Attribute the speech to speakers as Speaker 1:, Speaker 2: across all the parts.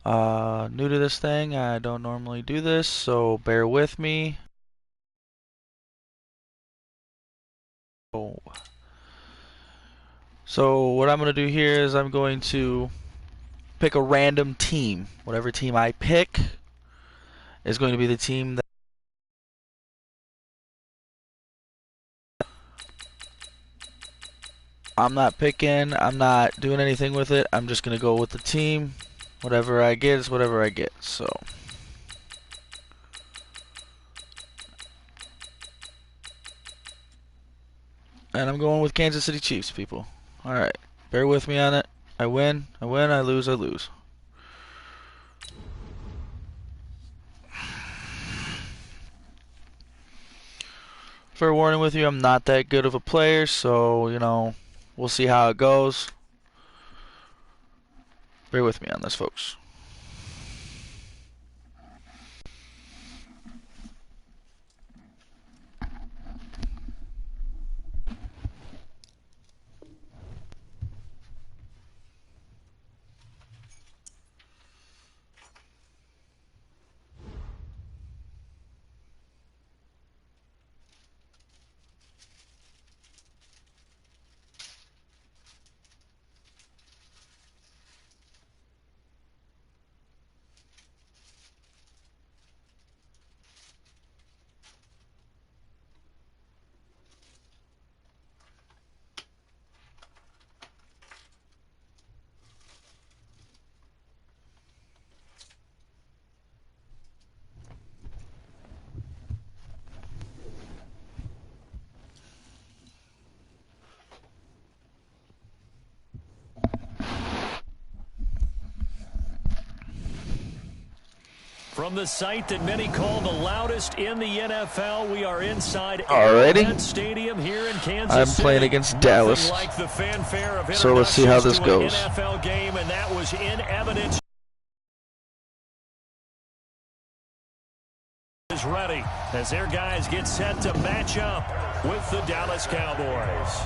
Speaker 1: New to this thing. I don't normally do this, so bear with me. So what I'm going to do here is I'm going to pick a random team. Whatever team I pick is going to be the team that I'm not picking. I'm not doing anything with it. I'm just going to go with the team. Whatever I get is whatever I get. So and I'm going with Kansas City Chiefs, people. Alright. Bear with me on it. I win, I win, I lose, I lose. Fair warning with you, I'm not that good of a player, so, you know, we'll see how it goes. Bear with me on this, folks.
Speaker 2: From the site that many call the loudest in the NFL, we are inside
Speaker 1: Alrighty.
Speaker 2: Stadium here in Kansas
Speaker 1: I'm
Speaker 2: City.
Speaker 1: playing against Dallas.
Speaker 2: Like the fanfare of
Speaker 1: so let's see how this
Speaker 2: to
Speaker 1: goes.
Speaker 2: An NFL game, and that was in evidence. Is ready as their guys get set to match up with the Dallas Cowboys.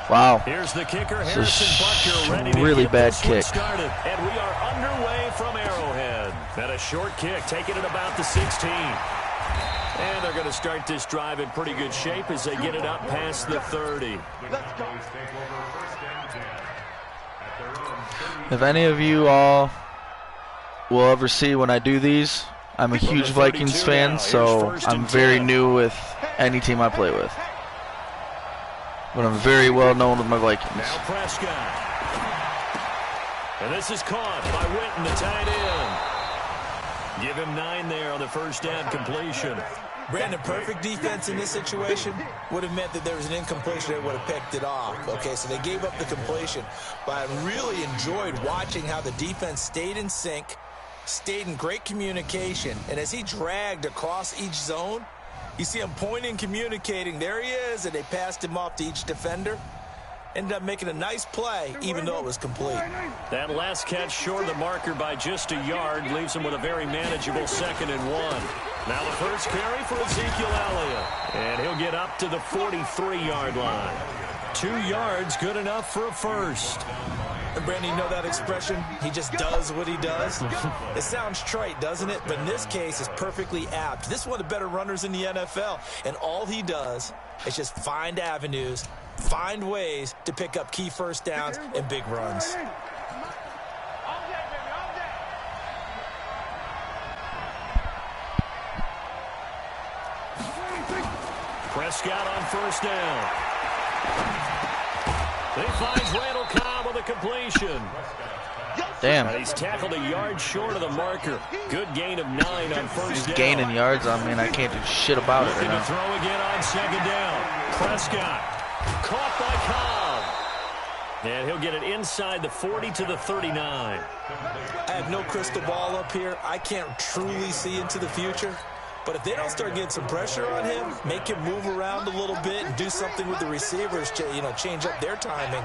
Speaker 1: Wow.
Speaker 2: Here's the kicker,
Speaker 1: Harrison
Speaker 2: Butker, ready to
Speaker 1: really
Speaker 2: get
Speaker 1: bad
Speaker 2: this
Speaker 1: kick.
Speaker 2: Started. And we are underway from Arrowhead. And a short kick, taking it about the 16. And they're going to start this drive in pretty good shape as they get it up past the 30.
Speaker 1: If any of you all will ever see when I do these, I'm a huge Vikings fan, so I'm very new with any team I play with. But I'm very well known with my Vikings.
Speaker 2: Now Prescott. And this is caught by Witten, the tight end. Give him 9 there on the first down completion.
Speaker 3: Brandon, perfect defense in this situation would have meant that there was an incompletion that would have picked it off. Okay, so they gave up the completion. But I really enjoyed watching how the defense stayed in sync, stayed in great communication. And as he dragged across each zone, you see him pointing, communicating. There he is, and they passed him off to each defender. Ended up making a nice play, even though it was complete.
Speaker 2: That last catch short of the marker by just a yard leaves him with a very manageable 2nd and 1. Now the first carry for Ezekiel Elliott. And he'll get up to the 43-yard line. 2 yards, good enough for a first.
Speaker 3: And Brandon, you know that expression? He just does what he does. It sounds trite, doesn't it? But in this case, it's perfectly apt. This is one of the better runners in the NFL. And all he does is just find avenues, find ways to pick up key first downs and big runs.
Speaker 2: Prescott on first down. He finds Randall Cobb with a completion.
Speaker 1: Damn.
Speaker 2: And he's tackled a yard short of the marker. Good gain of 9 on first down.
Speaker 1: Gaining yards, I mean, I can't do shit about it right
Speaker 2: Looking to
Speaker 1: now.
Speaker 2: throw again on 2nd down. Prescott caught by Cobb. And he'll get it inside the 40 to the 39.
Speaker 3: I have no crystal ball up here. I can't truly see into the future. But if they don't start getting some pressure on him, make him move around a little bit and do something with the receivers, change up their timing,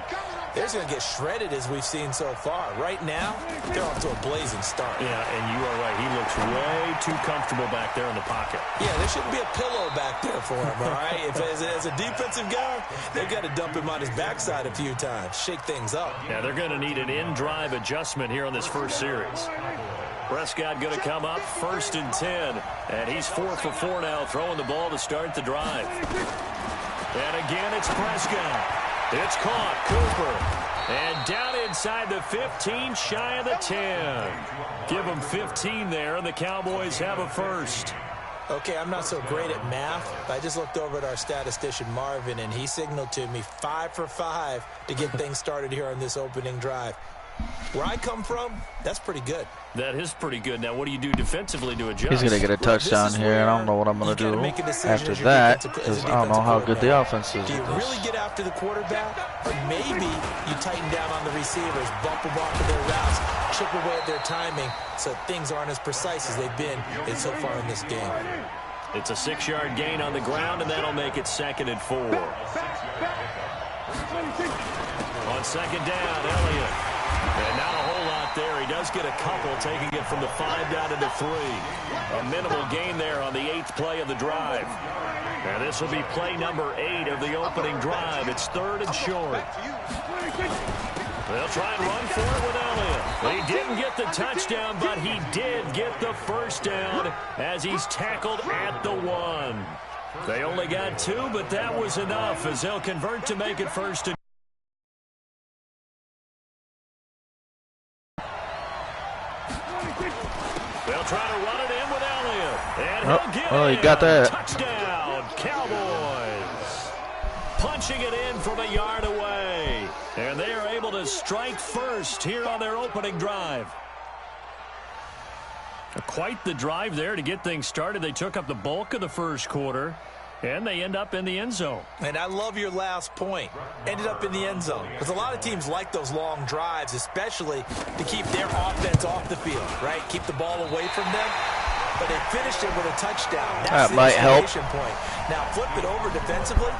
Speaker 3: they're just going to get shredded as we've seen so far. Right now, they're off to a blazing start.
Speaker 2: Yeah, and you are right. He looks way too comfortable back there in the pocket.
Speaker 3: Yeah, there shouldn't be a pillow back there for him, all right? If as a defensive guy, they've got to dump him on his backside a few times, shake things up.
Speaker 2: Yeah, they're going to need an in-drive adjustment here on this first series. Prescott going to come up 1st and 10, and he's 4 for 4 now, throwing the ball to start the drive. And again, it's Prescott. It's caught. Cooper. And down inside the 15, shy of the 10. Give them 15 there, and the Cowboys have a first.
Speaker 3: Okay, I'm not so great at math, but I just looked over at our statistician, Marvin, and he signaled to me 5 for 5 to get things started here on this opening drive. Where I come from, that's pretty good.
Speaker 2: That is pretty good. Now, what do you do defensively to adjust?
Speaker 1: He's going to get a touchdown here, and I don't know what I'm going to do after that because I don't know how good the offense is.
Speaker 3: Do you really get after the quarterback, or maybe you tighten down on the receivers, bump them off of their routes, chip away at their timing so things aren't as precise as they've been so far in this game?
Speaker 2: It's a 6-yard gain on the ground, and that'll make it 2nd and 4. On 2nd down, Elliott. And not a whole lot there. He does get a couple, taking it from the 5 down into 3. A minimal gain there on the 8th play of the drive. And this will be play number 8 of the opening drive. It's 3rd and short. They'll try and run for it with Elliott. He didn't get the touchdown, but he did get the first down as he's tackled at the 1. They only got 2, but that was enough as they'll convert to make it 1st and they'll try to run it in with Elliott. And he'll get
Speaker 1: he got that.
Speaker 2: Touchdown, Cowboys. Punching it in from a yard away. And they are able to strike first here on their opening drive. Quite the drive there to get things started. They took up the bulk of the first quarter, and they end up in the end zone.
Speaker 3: And I love your last point. Ended up in the end zone. Because a lot of teams like those long drives, especially to keep their offense off the field, right? Keep the ball away from them. But they finished it with a touchdown. That's
Speaker 1: that might help.
Speaker 3: Point. Now, flip it over defensively.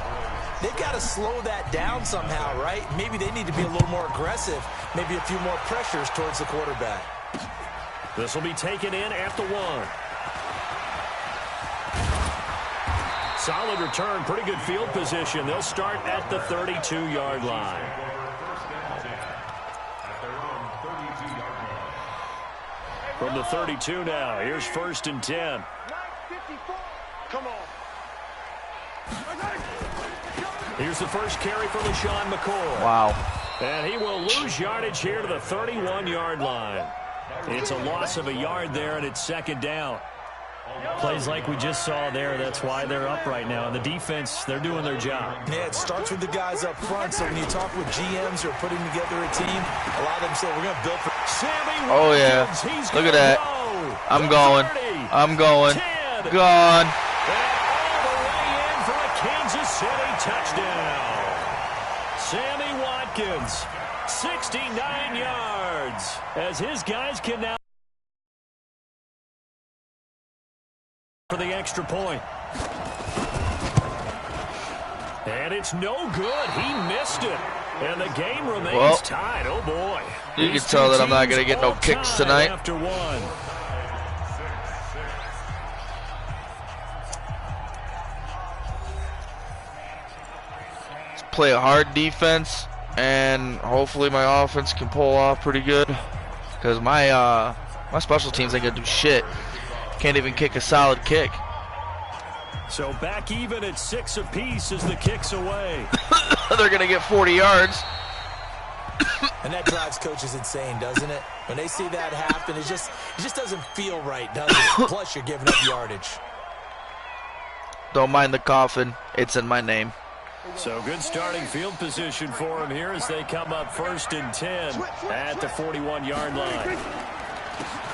Speaker 3: They've got to slow that down somehow, right? Maybe they need to be a little more aggressive. Maybe a few more pressures towards the quarterback.
Speaker 2: This will be taken in at the 1. Solid return, pretty good field position. They'll start at the 32-yard line. From the 32 now, here's 1st and 10.
Speaker 4: Come on.
Speaker 2: Here's the first carry for LaShawn McCoy.
Speaker 1: Wow.
Speaker 2: And he will lose yardage here to the 31-yard line. It's a loss of a yard there, and it's 2nd down. Plays like we just saw there, that's why they're up right now. And the defense, they're doing their job.
Speaker 3: Yeah, it starts with the guys up front. So when you talk with GMs who are putting together a team, a lot of them say, we're going to build for
Speaker 2: Sammy
Speaker 1: Oh, yeah.
Speaker 2: He's
Speaker 1: Look at that.
Speaker 2: Go.
Speaker 1: I'm going.
Speaker 2: 30,
Speaker 1: I'm going.
Speaker 2: 10,
Speaker 1: Gone.
Speaker 2: and all the way in for a Kansas City touchdown. Sammy Watkins, 69 yards, as his guys can now for the extra point. And it's no good. He missed it. And the game remains tied. Oh, boy.
Speaker 1: You can tell that I'm not going to get no kicks tonight.
Speaker 2: After one.
Speaker 1: Let's play a hard defense, and hopefully my offense can pull off pretty good. Because my special teams ain't going to do shit. Can't even kick a solid kick.
Speaker 2: So back even at 6 apiece as the kick's away.
Speaker 1: They're going to get 40 yards.
Speaker 3: And that drives coaches insane, doesn't it? When they see that happen, it just doesn't feel right, does it? Plus, you're giving up yardage.
Speaker 1: Don't mind the coffin. It's in my name.
Speaker 2: So good starting field position for him here as they come up 1st and 10 at the 41-yard line.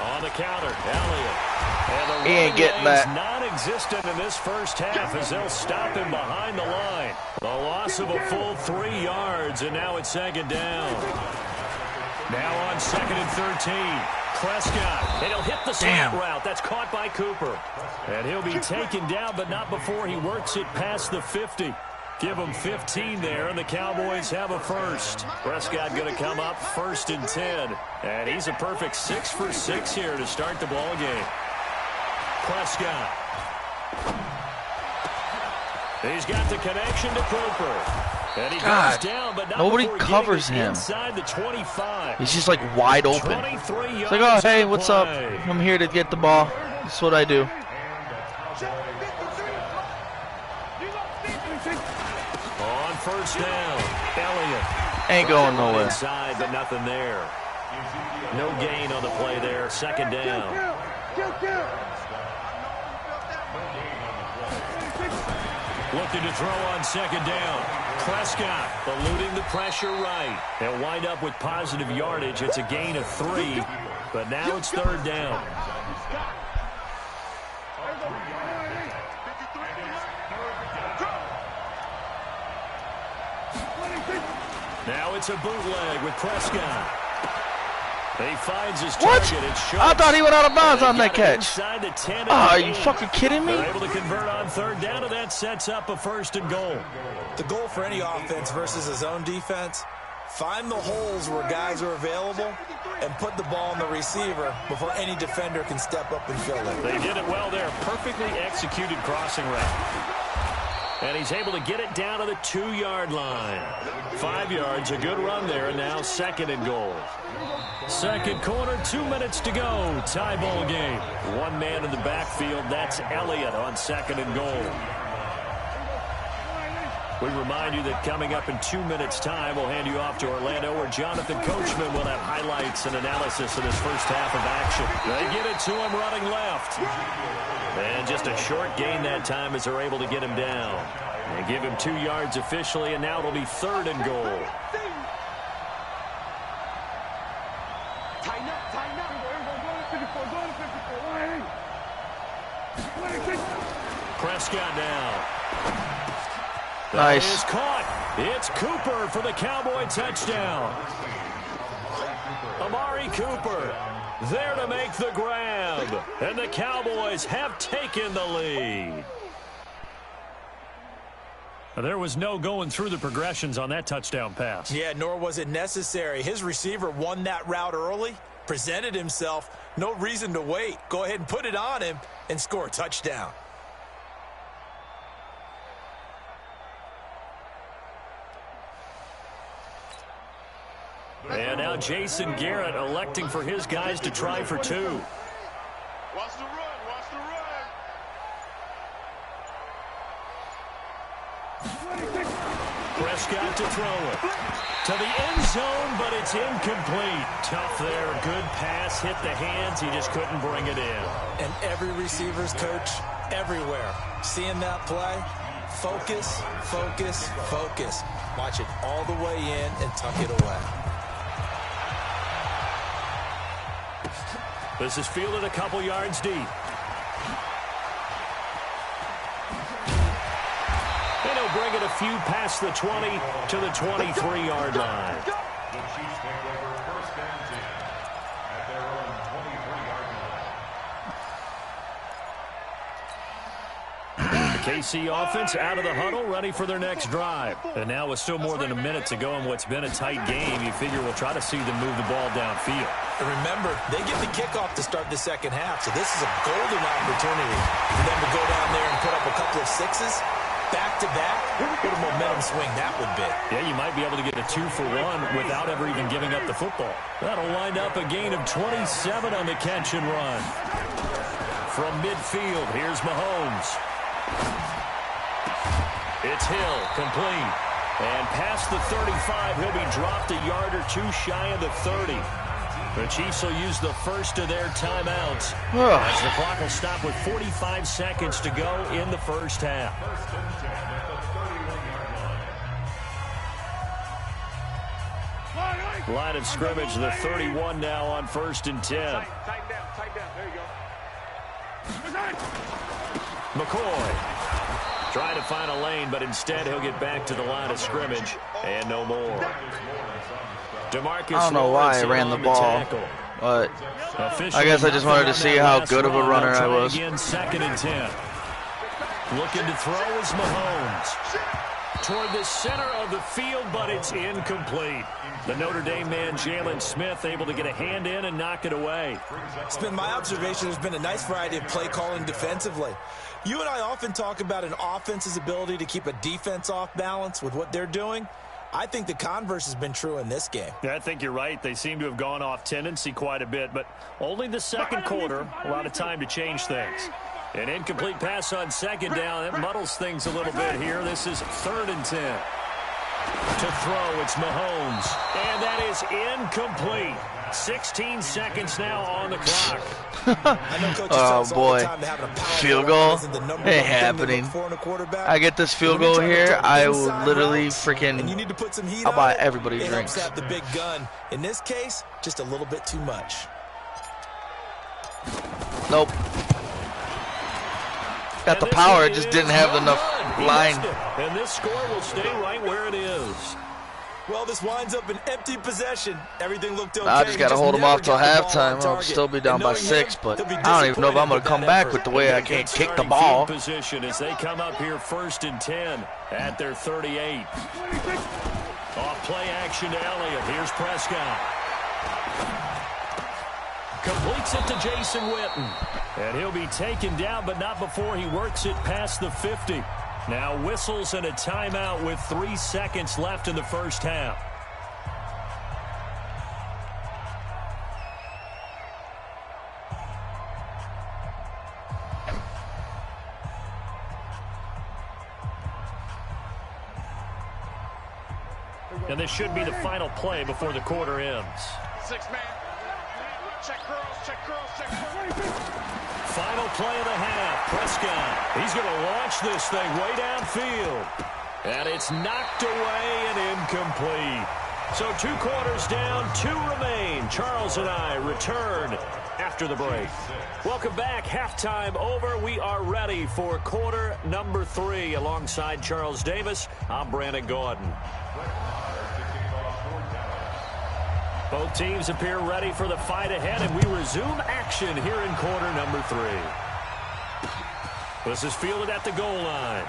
Speaker 2: On the counter, Elliott. And the
Speaker 1: he ain't getting that.
Speaker 2: Non-existent in this first half as they'll stop him behind the line. The loss of a full 3 yards, and now it's 2nd down. Now on 2nd and 13. Prescott, and he'll hit the slant route. That's caught by Cooper. And he'll be taken down, but not before he works it past the 50. Give them 15 there, and the Cowboys have a first. Prescott going to come up 1st and 10. And he's a perfect 6 for 6 here to start the ball game. Prescott. He's got the connection to Cooper. And he goes down, but not
Speaker 1: nobody covers him.
Speaker 2: Inside the 25.
Speaker 1: He's just like wide open. It's like, oh, hey, what's up? I'm here to get the ball. That's what I do.
Speaker 2: On first down, Elliott.
Speaker 1: Ain't going nowhere.
Speaker 2: Inside, but nothing there. No gain on the play there. 2nd down. Looking to throw on 2nd down. Prescott eluding the pressure right. They'll wind up with positive yardage. It's a gain of 3, but now it's 3rd down. Now it's a bootleg with Prescott. He finds his target.
Speaker 1: What? I thought he went out of bounds on that catch. Are you fucking kidding me?
Speaker 2: They're able to convert on 3rd down, and that sets up a 1st and goal.
Speaker 3: The goal for any offense versus his own defense, find the holes where guys are available and put the ball on the receiver before any defender can step up and fill it.
Speaker 2: They did it well there. Perfectly executed crossing route. And he's able to get it down to the 2-yard line. 5 yards, a good run there, and now 2nd and goal. 2nd quarter, 2 minutes to go. Tie ball game. 1 man in the backfield. That's Elliott on 2nd and goal. We remind you that coming up in 2 minutes' time, we'll hand you off to Orlando, where Jonathan Coachman will have highlights and analysis of this first half of action. They get it to him running left. And just a short gain that time as they're able to get him down. They give him 2 yards officially, and now it'll be 3rd and goal. Prescott now.
Speaker 1: Nice.
Speaker 2: That is caught. It's Cooper for the Cowboy touchdown. Amari Cooper there to make the grab. And the Cowboys have taken the lead. There was no going through the progressions on that touchdown pass.
Speaker 3: Yeah, nor was it necessary. His receiver won that route early, presented himself. No reason to wait. Go ahead and put it on him and score a touchdown.
Speaker 2: And now Jason Garrett electing for his guys to try for 2.
Speaker 4: Watch the run, watch the run.
Speaker 2: Prescott to throw it. To the end zone, but it's incomplete. Tough there. Good pass. Hit the hands. He just couldn't bring it in.
Speaker 3: And every receiver's coach everywhere. Seeing that play, focus, focus, focus. Watch it all the way in and tuck it away.
Speaker 2: This is fielded a couple yards deep. And he'll bring it a few past the 20 to the 23-yard line. KC offense out of the huddle, ready for their next drive. And now with still more than a minute to go in what's been a tight game, you figure we'll try to see them move the ball downfield.
Speaker 3: And remember, they get the kickoff to start the second half, so this is a golden opportunity for them to go down there and put up a couple of 6s back-to-back. What a momentum swing that would be.
Speaker 2: Yeah, you might be able to get a 2-for-1 without ever even giving up the football. That'll wind up a gain of 27 on the catch and run. From midfield, here's Mahomes. It's Hill, complete. And past the 35, he'll be dropped a yard or 2 shy of the 30. The Chiefs will use the first of their timeouts. As the clock will stop with 45 seconds to go in the first half. Line of scrimmage, the 31 now on 1st and 10.
Speaker 4: Tighten down. There you go.
Speaker 2: McCoy trying to find a lane, but instead he'll get back to the line of scrimmage and no more. DeMarcus
Speaker 1: I don't know why I ran the ball, but I guess I just wanted to see how good of a runner I was.
Speaker 2: Again, 2nd and 10. Looking to throw is Mahomes. toward the center of the field, but it's incomplete. The Notre Dame man, Jalen Smith, able to get a hand in and knock it away.
Speaker 3: It's been my observation there's been a nice variety of play calling defensively. You and I often talk about an offense's ability to keep a defense off balance with what they're doing. I think the converse has been true in this game.
Speaker 2: Yeah, I think you're right. They seem to have gone off tendency quite a bit, but only the second quarter, a lot of time to change things. An incomplete pass on second down. That muddles things a little bit here. This is 3rd and 10. To throw, it's Mahomes. And that is incomplete. 16 seconds now on the clock.
Speaker 1: Oh, boy. Field goal? Ain't happening. I get this field goal here, I will literally freaking... I'll buy everybody drinks.
Speaker 3: Have the big gun. In this case, just a little bit too much.
Speaker 1: Nope. Got the power, just didn't have enough line.
Speaker 2: And this score will stay right where it is.
Speaker 3: Well, this winds up an empty possession. Everything looked okay.
Speaker 1: I just got to hold them off till halftime. I'll still be down by 6, but I don't even know if I'm going to come back with the way I can't kick the ball.
Speaker 2: Position as they come up here 1st and 10 at their 38. Off play action to Elliott. Here's Prescott. Completes it to Jason Witten. And he'll be taken down, but not before he works it past the 50. Now whistles and a timeout with 3 seconds left in the first half. And this should be the final play before the quarter ends.
Speaker 4: 6-man. Check curls, check curls.
Speaker 2: Final play of the half. Prescott. He's going to launch this thing way downfield. And it's knocked away and incomplete. So 2 quarters down, 2 remain. Charles and I return after the break. Welcome back. Halftime over. We are ready for quarter number 3. Alongside Charles Davis, I'm Brandon Gordon. Both teams appear ready for the fight ahead, and we resume action here in quarter number 3. This is fielded at the goal line.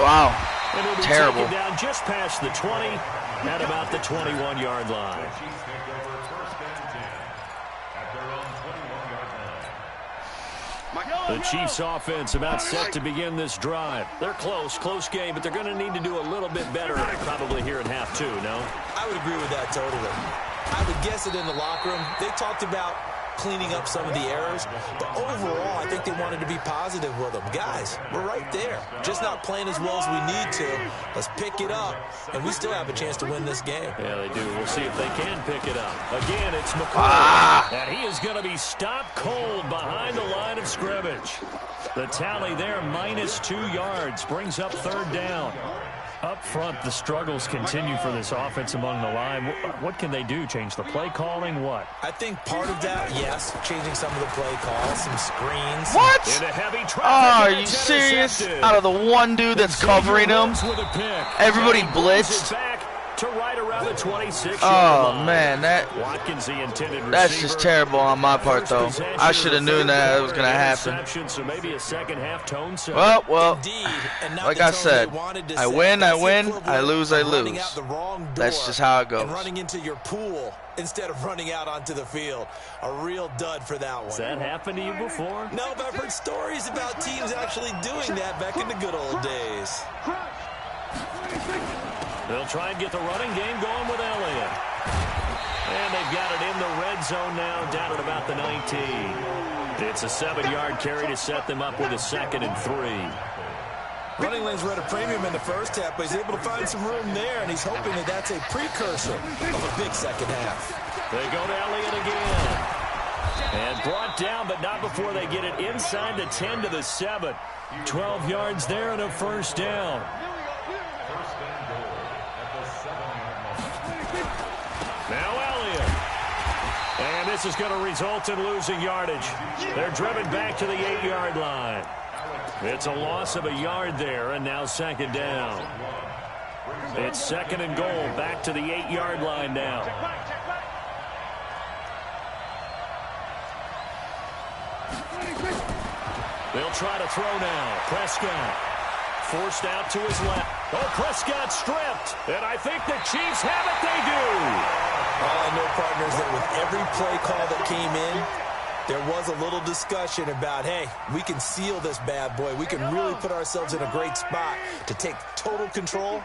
Speaker 1: Wow.
Speaker 2: And it'll be
Speaker 1: terrible.
Speaker 2: Taken down just past the 20 at about the 21-yard line. The Chiefs offense about set to begin this drive. They're close game, but they're going to need to do a little bit better probably here in half 2, no?
Speaker 3: I would agree with that totally. I would guess it in the locker room. They talked about cleaning up some of the errors, but overall, I think they wanted to be positive with them. Guys, we're right there. Just not playing as well as we need to. Let's pick it up, and we still have a chance to win this game.
Speaker 2: Yeah, they do. We'll see if they can pick it up. Again, it's McCoy, and he is going to be stopped cold behind the line of scrimmage. The tally there, -2 yards, brings up 3rd down. Up front, the struggles continue for this offense among the line. What can they do? Change the play calling? What?
Speaker 3: I think part of that, yes, changing some of the play calls, some screens.
Speaker 1: What?
Speaker 2: In a heavy traffic,
Speaker 1: are you serious? Out of the one dude that's covering him, everybody blitzed.
Speaker 2: To right around the 26.
Speaker 1: Oh man,
Speaker 2: Watkins, the intended
Speaker 1: that's just terrible on my part, though. I should have known that it was gonna happen.
Speaker 2: So maybe a second half tone set.
Speaker 1: Well, like I said, I win, I lose, I lose. That's just how it goes.
Speaker 3: And running into your pool instead of running out onto the field. A real dud for that one.
Speaker 2: Has that happened to you before?
Speaker 3: No, but I've heard stories about teams actually doing that back in the good old days.
Speaker 2: They'll try and get the running game going with Elliott. And they've got it in the red zone now, down at about the 19. It's a 7-yard carry to set them up with a 2nd and 3.
Speaker 3: Running lanes were at a premium in the first half, but he's able to find some room there, and he's hoping that that's a precursor of a big second half.
Speaker 2: They go to Elliott again. And brought down, but not before they get it inside the 10 to the 7. 12 yards there and a 1st down. Now Elliott. And this is going to result in losing yardage. They're driven back to the 8-yard line. It's a loss of a yard there, and now 2nd down. It's 2nd and goal, back to the 8-yard line now. They'll try to throw now. Prescott. forced out to his left. Oh, Prescott stripped. And I think the Chiefs have it. They do.
Speaker 3: All I know, partners, that with every play call that came in, there was a little discussion about, hey, we can seal this bad boy. We can really put ourselves in a great spot to take total control,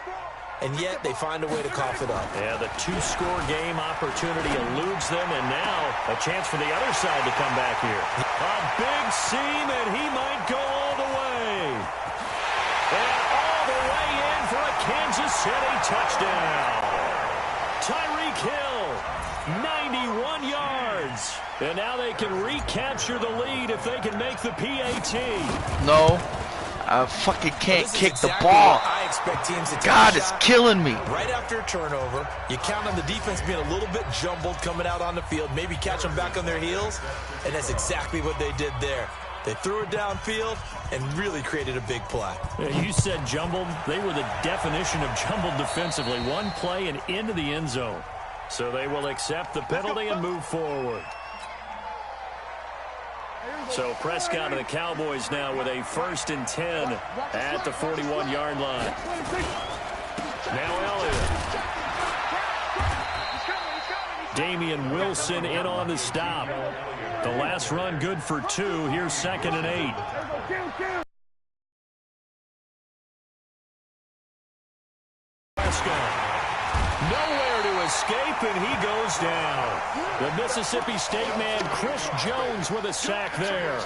Speaker 3: and yet they find a way to cough it up.
Speaker 2: Yeah, the two-score game opportunity eludes them, and now a chance for the other side to come back here. A big seam, and he might go all the way. And all the way in for a Kansas City touchdown. Tyreek Hill, 91 yards. And now they can recapture the lead if they can make the PAT.
Speaker 1: No, I fucking can't kick the ball.
Speaker 3: I expect teams to take
Speaker 1: God, it's killing me.
Speaker 3: Right after a turnover, you count on the defense being a little bit jumbled coming out on the field, maybe catch them back on their heels, and that's exactly what they did there. They threw it downfield and really created a big play.
Speaker 2: You said jumbled. They were the definition of jumbled defensively. One play and into the end zone. So they will accept the penalty and move forward. So Prescott of the Cowboys now with a 1st and 10 at the 41-yard line. Now Elliott. Damian Wilson in on the stop. The last run good for 2. Here's 2nd and 8. Prescott. Nowhere to escape, and he goes down. The Mississippi State man, Chris Jones, with a sack there.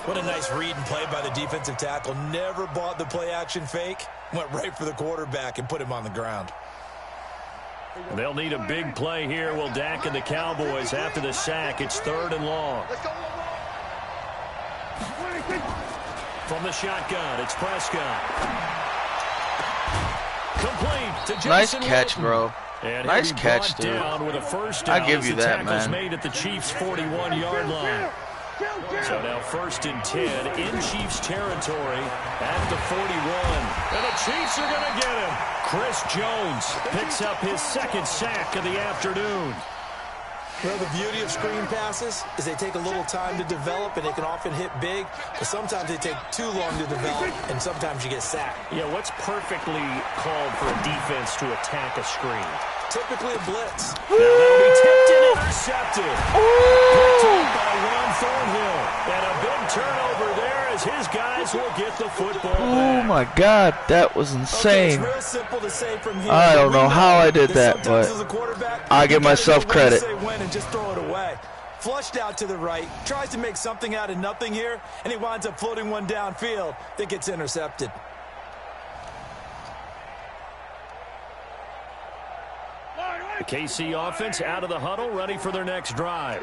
Speaker 3: What a nice read and play by the defensive tackle. Never bought the play-action fake. Went right for the quarterback and put him on the ground.
Speaker 2: They'll need a big play here. Will Dak and the Cowboys after the sack. It's 3rd and long. From the shotgun, it's Prescott. Complete to Jason
Speaker 1: Nice catch,
Speaker 2: Wilton.
Speaker 1: bro.
Speaker 2: And
Speaker 1: nice catch, dude.
Speaker 2: Down with a first down.
Speaker 1: I give you that, man.
Speaker 2: Made at the Chiefs' 41-yard line. So now 1st and 10 in Chiefs territory at the 41. And the Chiefs are going to get him. Chris Jones picks up his 2nd sack of the afternoon.
Speaker 3: Well, the beauty of screen passes is they take a little time to develop, and they can often hit big, but sometimes they take too long to develop, and sometimes you get sacked.
Speaker 2: Yeah, what's perfectly called for a defense to attack a screen?
Speaker 3: Typically a blitz.
Speaker 2: Now that'll be tipped and intercepted. Picked up by Juan Thornhill. And a big turnover there as his guys will get the football back.
Speaker 1: Oh my God, that was insane.
Speaker 3: Okay, it's real simple to say from here.
Speaker 1: I don't know how I did that, but I give myself credit.
Speaker 3: And just throw it away. Flushed out to the right, tries to make something out of nothing here, and he winds up floating one downfield that gets intercepted.
Speaker 2: The KC offense out of the huddle, ready for their next drive.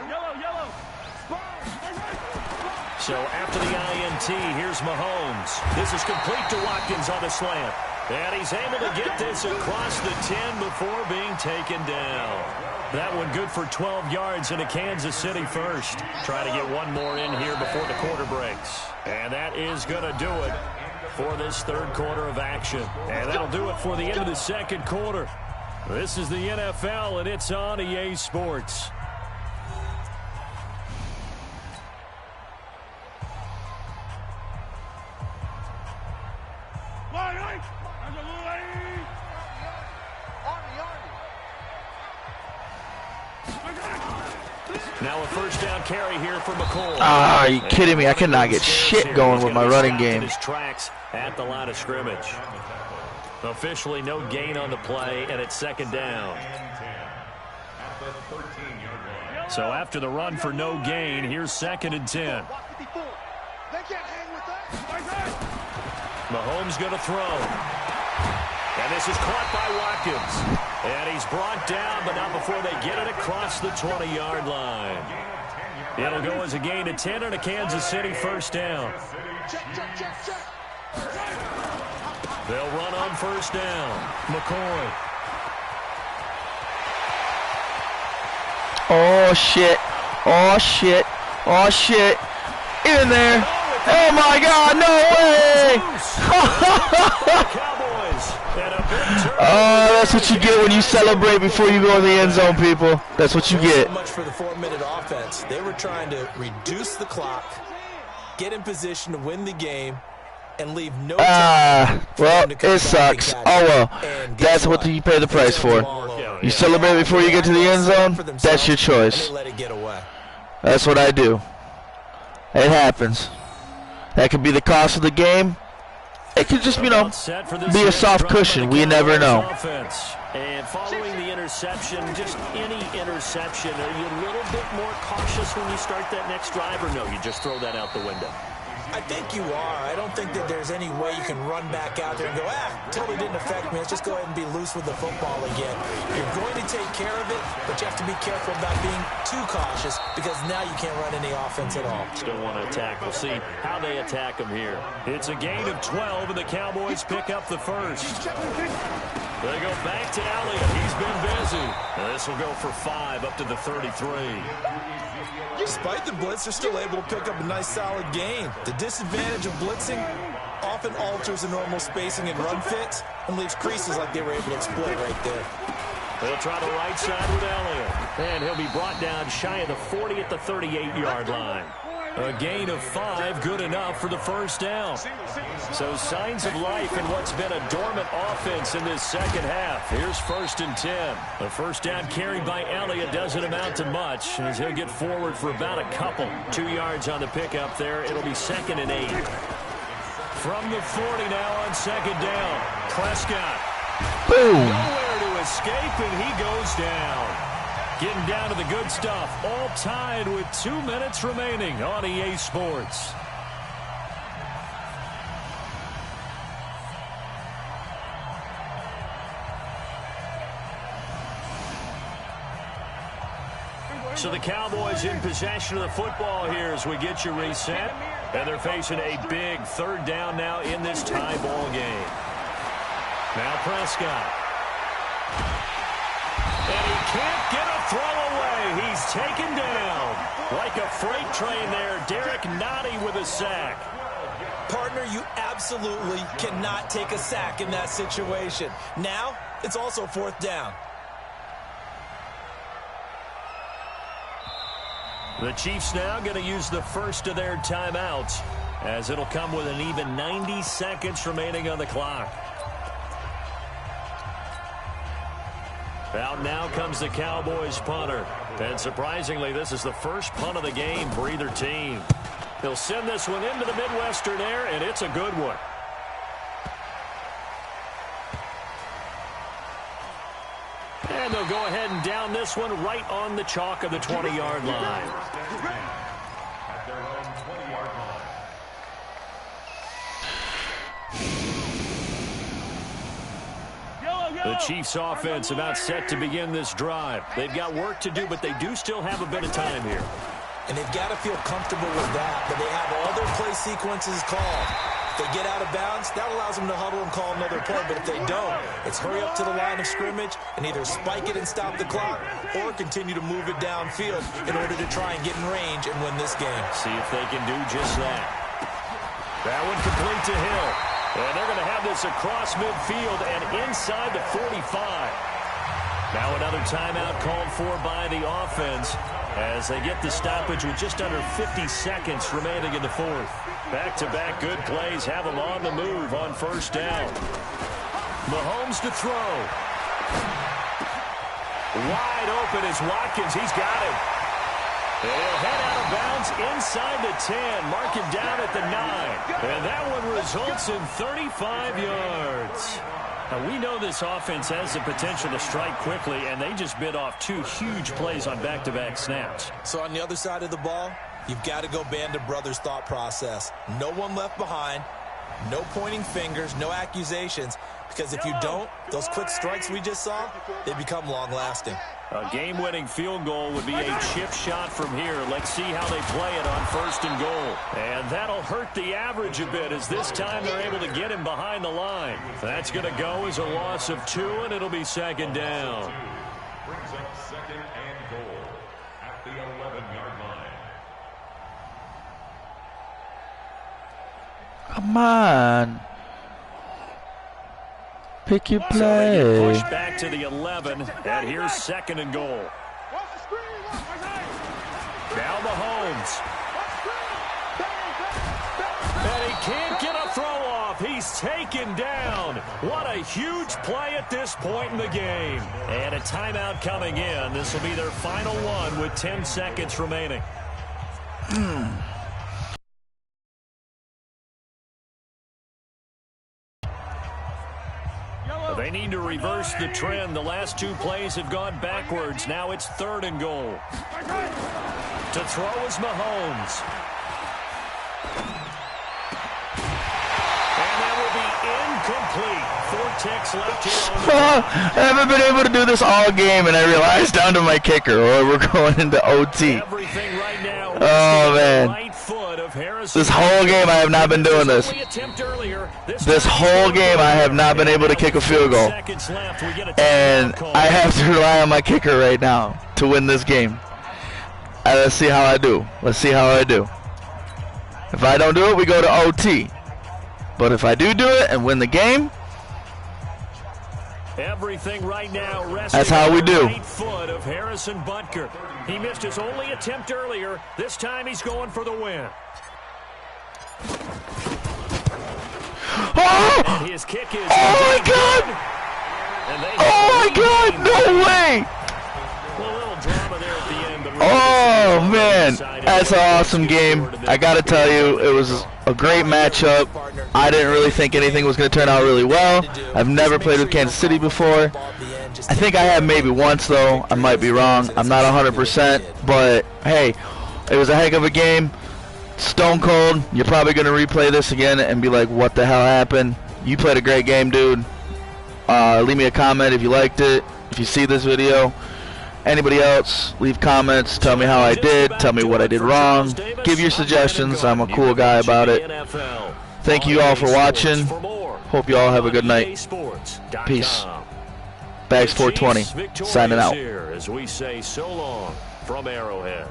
Speaker 2: So after the INT, here's Mahomes. This is complete to Watkins on the slant. And he's able to get this across the 10 before being taken down. That one good for 12 yards in a Kansas City first. Try to get one more in here before the quarter breaks. And that is going to do it for this 3rd quarter of action. And that'll do it for the end of the 2nd quarter. This is the NFL, and it's on EA Sports. Now a 1st down carry here for McCoy.
Speaker 1: Ah, are you kidding me? I cannot get shit going with my running game.
Speaker 2: His tracks at the line of scrimmage. Officially no gain on the play, and it's 2nd down. So after the run for no gain, here's 2nd and 10. Mahomes going to throw. And this is caught by Watkins. And he's brought down, but not before they get it across the 20-yard line. It'll go as a gain of 10 and a Kansas City 1st down. They'll run on 1st down. McCoy.
Speaker 1: Oh, shit. Oh, shit. Oh, shit. In there. Oh, my God. No way. Oh, that's what you get when you celebrate before you go in the end zone, people. That's what you get.
Speaker 3: So much for the 4-minute offense. They were trying to reduce the clock, get in position to win the game, and leave no time.
Speaker 1: Well, it sucks. Oh well, that's what you pay the price for. You celebrate before you get to the end zone. That's your choice. That's what I do. It happens. That could be the cost of the game. It could just, you know, be a soft cushion. We never know.
Speaker 2: And following the interception, just any interception, are you a little bit more cautious when you start that next drive, or no, you just throw that out the window?
Speaker 3: I think you are. I don't think that there's any way you can run back out there and go, totally didn't affect me. Let's just go ahead and be loose with the football again. You're going to take care of it, but you have to be careful about being too cautious because now you can't run any offense at all.
Speaker 2: Still want to attack. We'll see how they attack them here. It's a gain of 12, and the Cowboys pick up the first. They go back to Elliott. He's been busy. This will go for 5 up to the 33.
Speaker 3: Despite the blitz, they're still able to pick up a nice, solid gain. The disadvantage of blitzing often alters the normal spacing and run fits and leaves creases like they were able to exploit right there.
Speaker 2: They'll try the right side with Elliott. And he'll be brought down shy of the 40 at the 38-yard line. A gain of 5, good enough for the first down. So signs of life in what's been a dormant offense in this second half. Here's 1st and 10. The first down carried by Elliott doesn't amount to much as he'll get forward for about a couple. 2 yards on the pickup there. It'll be 2nd and 8. From the 40 now on 2nd down. Prescott.
Speaker 1: Boom.
Speaker 2: Nowhere to escape, and he goes down. Getting down to the good stuff, all tied with 2 minutes remaining on EA Sports. So the Cowboys in possession of the football here as we get you reset. And they're facing a big 3rd down now in this tie ball game. Now Prescott. And he can't get a throw away. He's taken down. Like a freight train there, Derek Nottie with a sack.
Speaker 3: Partner, you absolutely cannot take a sack in that situation. Now, it's also 4th down.
Speaker 2: The Chiefs now going to use the first of their timeouts as it'll come with an even 90 seconds remaining on the clock. Out now comes the Cowboys punter. And surprisingly, this is the first punt of the game for either team. He'll send this one into the Midwestern air, and it's a good one. And they'll go ahead and down this one right on the chalk of the 20-yard line. The Chiefs offense about set to begin this drive. They've got work to do, but they do still have a bit of time here.
Speaker 3: And they've got to feel comfortable with that, but they have all their play sequences called. If they get out of bounds, that allows them to huddle and call another play, but if they don't, it's hurry up to the line of scrimmage and either spike it and stop the clock or continue to move it downfield in order to try and get in range and win this game.
Speaker 2: See if they can do just that. That one complete to Hill. And they're going to have this across midfield and inside the 45. Now another timeout called for by the offense as they get the stoppage with just under 50 seconds remaining in the 4th. Back-to-back good plays have them on the move on 1st down. Mahomes to throw. Wide open is Watkins. He's got him. And he'll head out of bounds inside the 10. Mark him down at the 9. And that one results in 35 yards. Now, we know this offense has the potential to strike quickly, and they just bit off 2 huge plays on back-to-back snaps.
Speaker 3: So on the other side of the ball, you've got to go Band of Brothers thought process. No one left behind, no pointing fingers, no accusations, because if you don't, those quick strikes we just saw, they become long-lasting.
Speaker 2: A game-winning field goal would be a chip shot from here. Let's see how they play it on 1st and goal. And that'll hurt the average a bit as this time they're able to get him behind the line. That's going to go as a loss of 2, and it'll be 2nd down.
Speaker 5: Brings up 2nd and goal at the 11-yard line.
Speaker 1: Come on. Pick your play.
Speaker 2: So they get pushed back to the 11, and here's 2nd and goal. Now Mahomes. And he can't get a throw off. He's taken down. What a huge play at this point in the game. And a timeout coming in. This will be their final one with 10 seconds remaining. They need to reverse the trend. The last 2 plays have gone backwards. Now it's 3rd and goal. To throw is Mahomes. And that will be incomplete. 4 ticks left here.
Speaker 1: I haven't been able to do this all game, and I realized down to my kicker, or we're going into OT.
Speaker 2: Everything right now.
Speaker 1: Oh, man.
Speaker 2: Right foot of Harrison.
Speaker 1: This whole game I have not been doing this. This whole game I have not been able to kick a field goal. And I have to rely on my kicker right now to win this game. Let's see how I do. Let's see how I do. If I don't do it, we go to OT. But if I do it and win the game,
Speaker 2: everything right now
Speaker 1: that's how we do.
Speaker 2: Right foot of Harrison Butker. He missed his only attempt earlier. This time he's going for the win.
Speaker 1: Oh!
Speaker 2: And his kick is
Speaker 1: Oh my God! Oh my God! No way!
Speaker 2: A little drama there at the end, but
Speaker 1: oh man, that's an awesome game. I gotta tell you, it was a great matchup. I didn't really think anything was going to turn out really well. I've never played with Kansas City before. I think I have maybe once though. I might be wrong. I'm not 100%, but hey, it was a heck of a game. Stone cold. You're probably going to replay this again and be like, what the hell happened? You played a great game, dude. Leave me a comment if you liked it. If you see this video. Anybody else, leave comments. Tell me how I did. Tell me what I did wrong. Give your suggestions. I'm a cool guy about it. Thank you all for watching. Hope you all have a good night. Peace. Bags420 signing out.
Speaker 2: As we say so long from Arrowhead.